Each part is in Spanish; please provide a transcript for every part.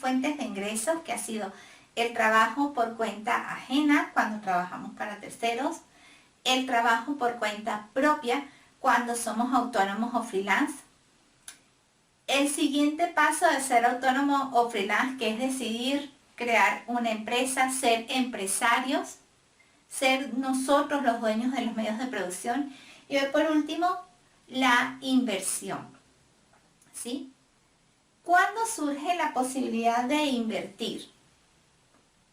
fuentes de ingresos, que ha sido el trabajo por cuenta ajena cuando trabajamos para terceros, el trabajo por cuenta propia cuando somos autónomos o freelance. El siguiente paso de ser autónomo o freelance, que es decidir crear una empresa, ser empresarios, ser nosotros los dueños de los medios de producción. Y por último, la inversión. ¿Sí? ¿Cuándo surge la posibilidad de invertir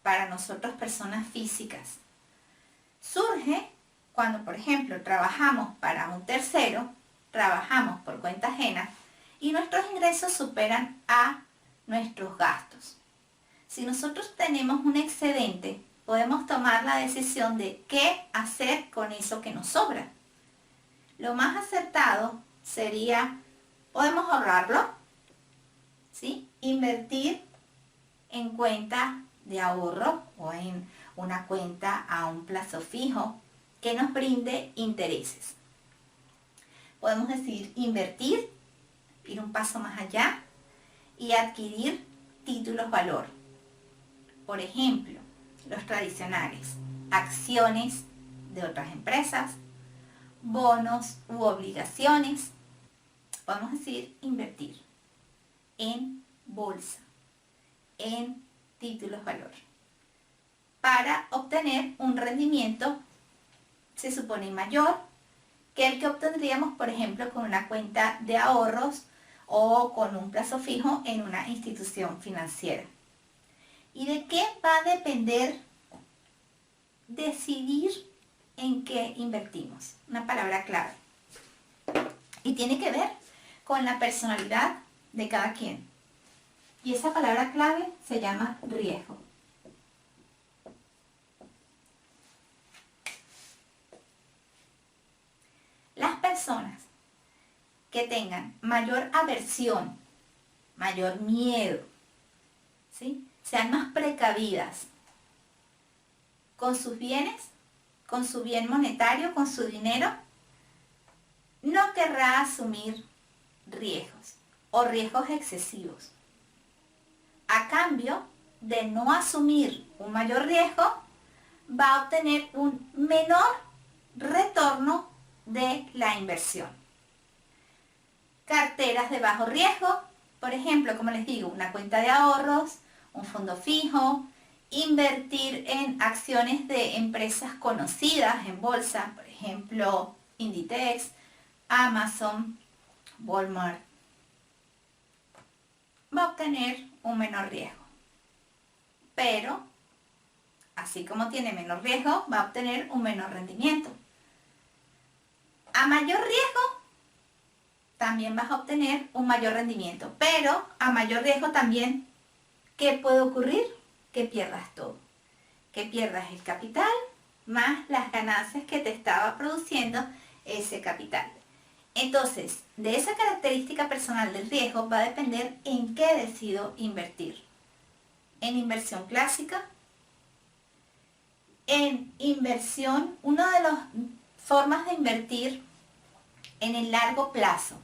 para nosotros, personas físicas? Surge cuando, por ejemplo, trabajamos para un tercero, trabajamos por cuenta ajena y nuestros ingresos superan a nuestros gastos. Si nosotros tenemos un excedente, podemos tomar la decisión de qué hacer con eso que nos sobra. Lo más acertado sería, podemos ahorrarlo, ¿sí? Invertir en cuenta de ahorro o en una cuenta a un plazo fijo que nos brinde intereses. Podemos decidir invertir, ir un paso más allá y adquirir títulos valor. Por ejemplo, los tradicionales, acciones de otras empresas, bonos u obligaciones. Podemos decidir invertir en bolsa, en títulos valor, para obtener un rendimiento, se supone, mayor que el que obtendríamos, por ejemplo, con una cuenta de ahorros o con un plazo fijo en una institución financiera. ¿Y de qué va a depender decidir en qué invertimos? Una palabra clave. Y tiene que ver con la personalidad de cada quien. Y esa palabra clave se llama riesgo. Las personas que tengan mayor aversión, mayor miedo, ¿sí? Sean más precavidas con sus bienes, con su bien monetario, con su dinero, no querrá asumir riesgos o riesgos excesivos. A cambio de no asumir un mayor riesgo, va a obtener un menor retorno de la inversión. Carteras de bajo riesgo, por ejemplo, como les digo, una cuenta de ahorros, un fondo fijo, invertir en acciones de empresas conocidas en bolsa, por ejemplo, Inditex, Amazon, Walmart, va a obtener un menor riesgo. Pero, así como tiene menor riesgo, va a obtener un menor rendimiento. A mayor riesgo, también vas a obtener un mayor rendimiento. Pero, a mayor riesgo también, ¿qué puede ocurrir? Que pierdas todo. Que pierdas el capital más las ganancias que te estaba produciendo ese capital. Entonces, de esa característica personal del riesgo va a depender en qué decido invertir. En inversión clásica, en inversión, una de las formas de invertir en el largo plazo,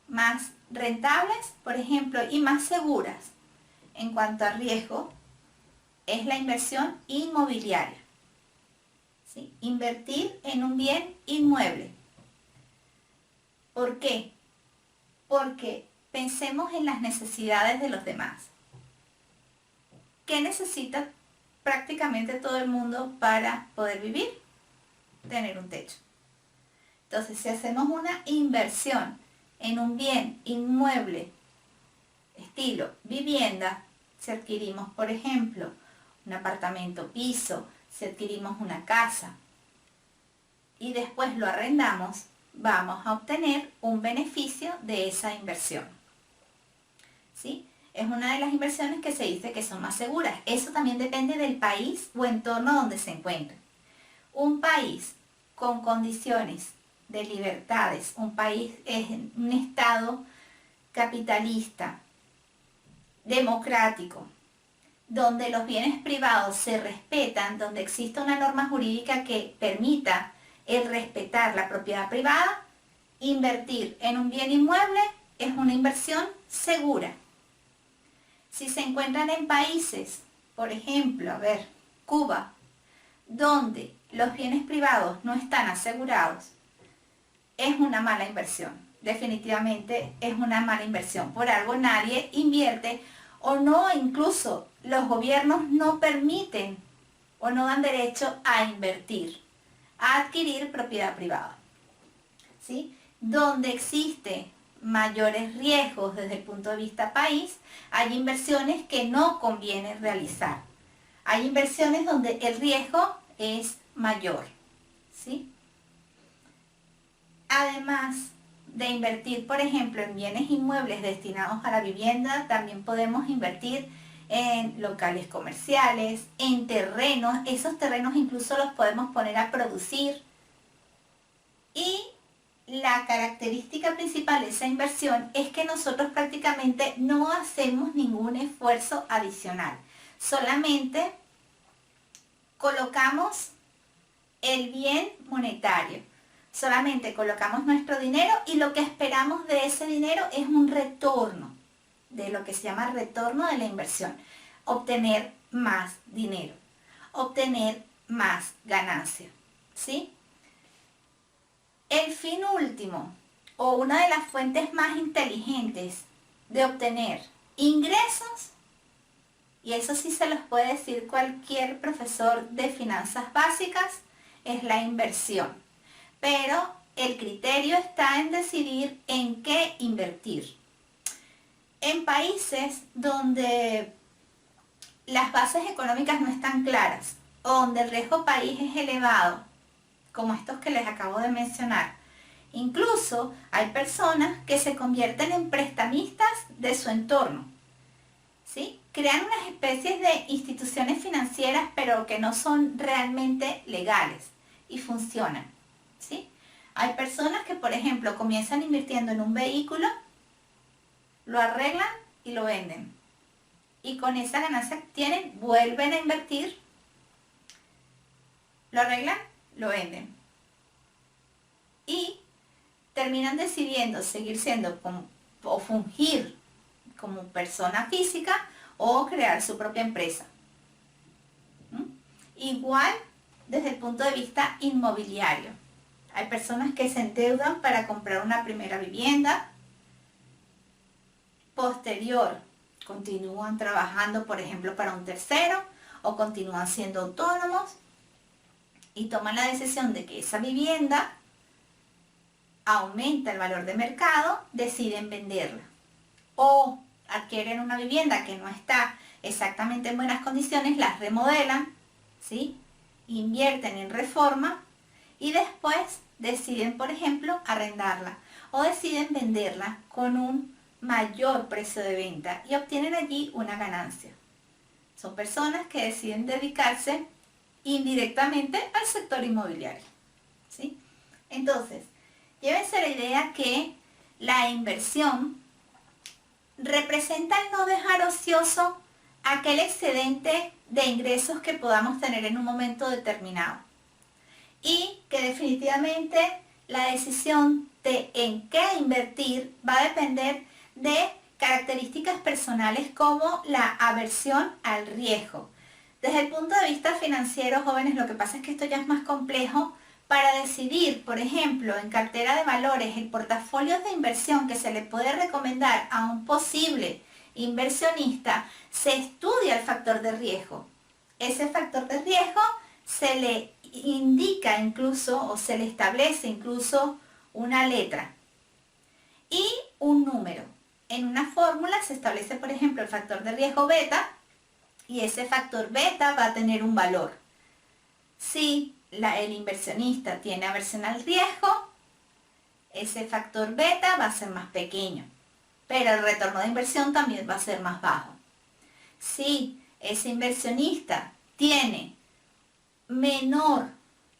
más rentables, por ejemplo, y más seguras en cuanto a riesgo, es la inversión inmobiliaria. ¿Sí? Invertir en un bien inmueble. ¿Por qué? Porque pensemos en las necesidades de los demás. ¿Qué necesita prácticamente todo el mundo para poder vivir? Tener un techo. Entonces, si hacemos una inversión en un bien inmueble, estilo vivienda, si adquirimos, por ejemplo, un apartamento piso, si adquirimos una casa y después lo arrendamos, vamos a obtener un beneficio de esa inversión. ¿Sí? Es una de las inversiones que se dice que son más seguras. Eso también depende del país o entorno donde se encuentre. Un país con condiciones de libertades, un país es un estado capitalista, democrático, donde los bienes privados se respetan, donde existe una norma jurídica que permita el respetar la propiedad privada, invertir en un bien inmueble es una inversión segura. Si se encuentran en países, por ejemplo, a ver, Cuba, donde los bienes privados no están asegurados, es una mala inversión. Definitivamente es una mala inversión. Por algo nadie invierte o no, incluso los gobiernos no permiten o no dan derecho a invertir, a adquirir propiedad privada. ¿Sí? Donde existe mayores riesgos desde el punto de vista país, hay inversiones que no conviene realizar. Hay inversiones donde el riesgo es mayor, ¿sí? Además de invertir, por ejemplo, en bienes inmuebles destinados a la vivienda, también podemos invertir en locales comerciales, en terrenos. Esos terrenos incluso los podemos poner a producir. Y la característica principal de esa inversión es que nosotros prácticamente no hacemos ningún esfuerzo adicional. Solamente colocamos el bien monetario. Solamente colocamos nuestro dinero y lo que esperamos de ese dinero es un retorno, de lo que se llama retorno de la inversión. Obtener más dinero, obtener más ganancia, ¿sí? El fin último o una de las fuentes más inteligentes de obtener ingresos, y eso sí se los puede decir cualquier profesor de finanzas básicas, es la inversión. Pero el criterio está en decidir en qué invertir. En países donde las bases económicas no están claras, o donde el riesgo país es elevado, como estos que les acabo de mencionar, incluso hay personas que se convierten en prestamistas de su entorno, ¿sí? Crean unas especies de instituciones financieras, pero que no son realmente legales y funcionan, ¿sí? Hay personas que, por ejemplo, comienzan invirtiendo en un vehículo, lo arreglan y lo venden. Y con esa ganancia que tienen, vuelven a invertir, lo arreglan, lo venden. Y terminan decidiendo seguir siendo o fungir como persona física o crear su propia empresa. Igual desde el punto de vista inmobiliario. Hay personas que se endeudan para comprar una primera vivienda. Posterior, continúan trabajando, por ejemplo, para un tercero o continúan siendo autónomos y toman la decisión de que esa vivienda aumenta el valor de mercado, deciden venderla. O adquieren una vivienda que no está exactamente en buenas condiciones, las remodelan, ¿sí? Invierten en reforma y después deciden, por ejemplo, arrendarla o deciden venderla con un mayor precio de venta y obtienen allí una ganancia. Son personas que deciden dedicarse indirectamente al sector inmobiliario, ¿sí? Entonces, llévense la idea que la inversión representa el no dejar ocioso aquel excedente de ingresos que podamos tener en un momento determinado. Y que definitivamente la decisión de en qué invertir va a depender de características personales como la aversión al riesgo. Desde el punto de vista financiero, jóvenes, lo que pasa es que esto ya es más complejo. Para decidir, por ejemplo, en cartera de valores, el portafolio de inversión que se le puede recomendar a un posible inversionista, se estudia el factor de riesgo. Ese factor de riesgo se le indica incluso o se le establece incluso una letra y un número. En una fórmula se establece, por ejemplo, el factor de riesgo beta y ese factor beta va a tener un valor. Si el inversionista tiene aversión al riesgo, ese factor beta va a ser más pequeño, pero el retorno de inversión también va a ser más bajo. Si ese inversionista tiene menor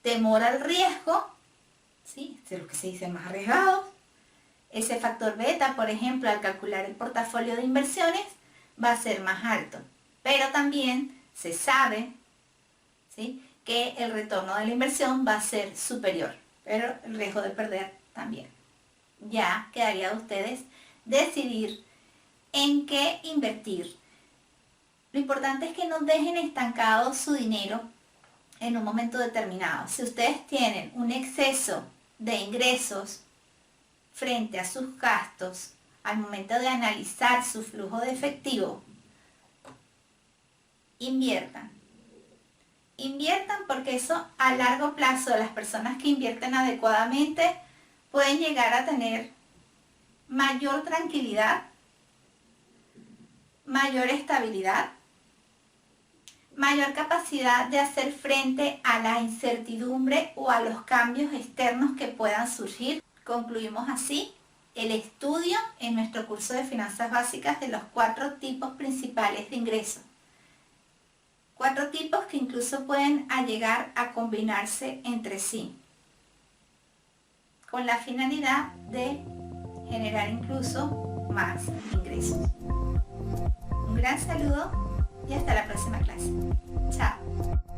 temor al riesgo, ¿sí? Es lo que se dice más arriesgados, ese factor beta, por ejemplo, al calcular el portafolio de inversiones, va a ser más alto. Pero también se sabe, ¿sí?, que el retorno de la inversión va a ser superior, pero el riesgo de perder también. Ya quedaría de ustedes decidir en qué invertir. Lo importante es que no dejen estancado su dinero en un momento determinado. Si ustedes tienen un exceso de ingresos frente a sus gastos, al momento de analizar su flujo de efectivo, inviertan. Inviertan porque eso a largo plazo, las personas que invierten adecuadamente pueden llegar a tener mayor tranquilidad, mayor estabilidad, mayor capacidad de hacer frente a la incertidumbre o a los cambios externos que puedan surgir. Concluimos así el estudio en nuestro curso de finanzas básicas de los 4 tipos principales de ingresos. 4 tipos que incluso pueden llegar a combinarse entre sí, con la finalidad de generar incluso más ingresos. Un gran saludo y hasta la próxima clase. Chao.